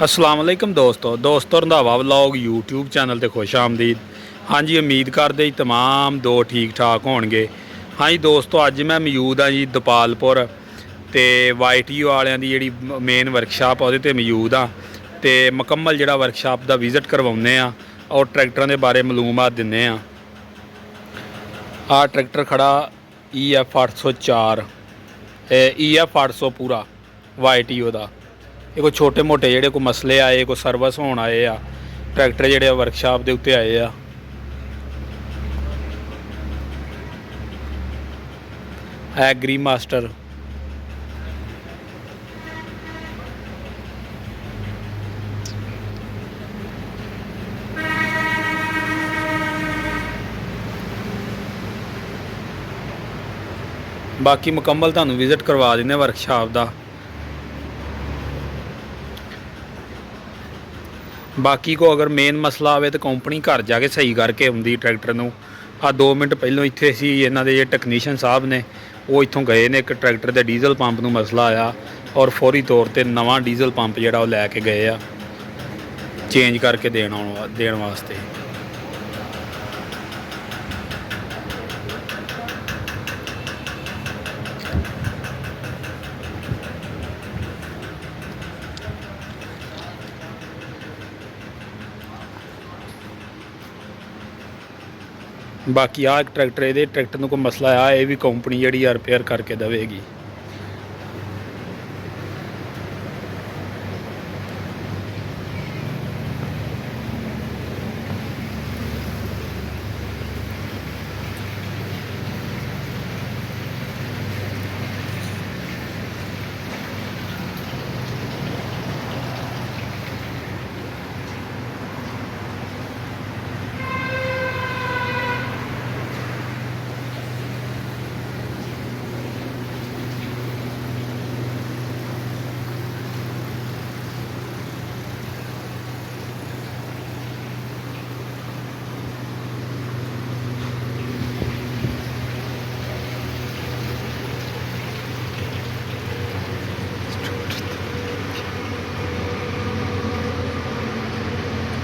अस्सलाम वालेकुम दोस्तों रंधावा व्लॉग यूट्यूब चैनल ते खुश आमदीद। हाँ जी, उम्मीद करते जी तमाम दो ठीक ठाक होणगे। हाँ जी दोस्तों, अज मैं मौजूद हाँ जी दपालपुर ते YTO वालियां दी जिहड़ी मेन वर्कशाप उहदे ते मौजूद हाँ ते मुकम्मल जिहड़ा वर्कशाप दा विजिट करवाउने आ और ट्रैक्टरां दे बारे मालूमात दिन्ने आ। ट्रैक्टर खड़ा EF 804 EF 800 पूरा YTO दा। ये कोई छोटे मोटे जेहड़े कोई मसले आए, कोई सर्विस होने आए आ, ट्रैक्टर जेहड़े वर्कशाप के उत्ते आए आ। एग्री मास्टर बाकी मुकम्मल तुहानूं विजिट करवा देने वर्कशाप का। बाकी को अगर मेन मसला आए तो कंपनी घर जाके सही करके आउंदी ट्रैक्टर नूं। 2 मिनट पहलों इत्थे सी इन्हां दे टैक्नीशियन साहब ने वो इत्थों गए ने, एक ट्रैक्टर के डीजल पंप नूं मसला आया और फौरी तौर पर नवा डीजल पंप जिहड़ा वो लैके गए आ चेंज करके देण वास्ते। बाकी एक ट्रैक्टर ये ट्रैक्टर में कोई मसला आया, ये भी कंपनी जी रिपेयर करके देगी।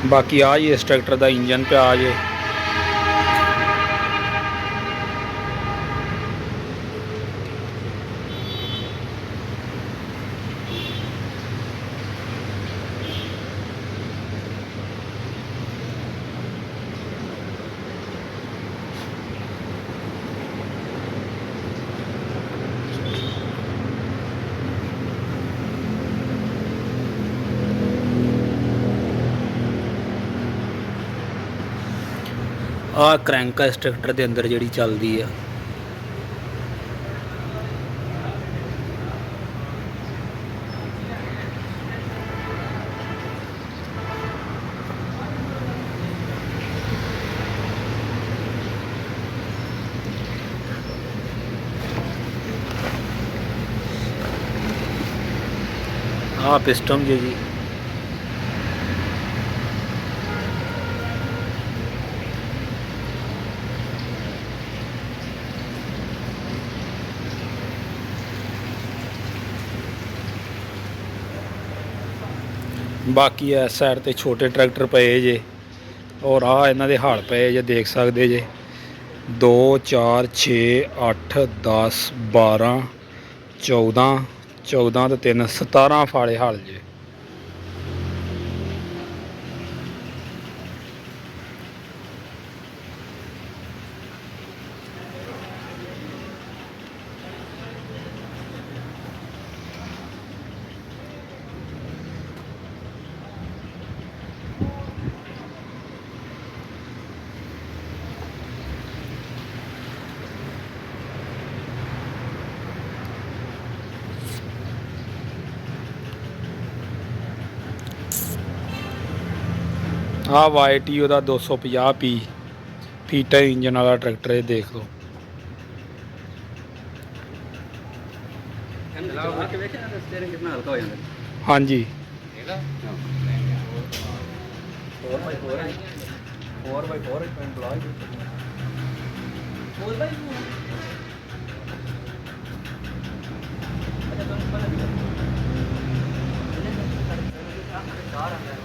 बाकी आ जी इस ट्रैक्टर का इंजन पे आ जे। क्रैंक इस ट्रैक्टर के अंदर जी चलती है। पिस्टन जी बाकी इस साइड ते छोटे ट्रैक्टर पे जे और इन्हां दे हल पे जे देख सकते जे 2 4 6 8 10 12 14 14 तो 3 17 फाड़े हल जे। YTO का 250 फीटा इंजन वाला ट्रैक्टर है, देख लो। हाँ जी 4 आना है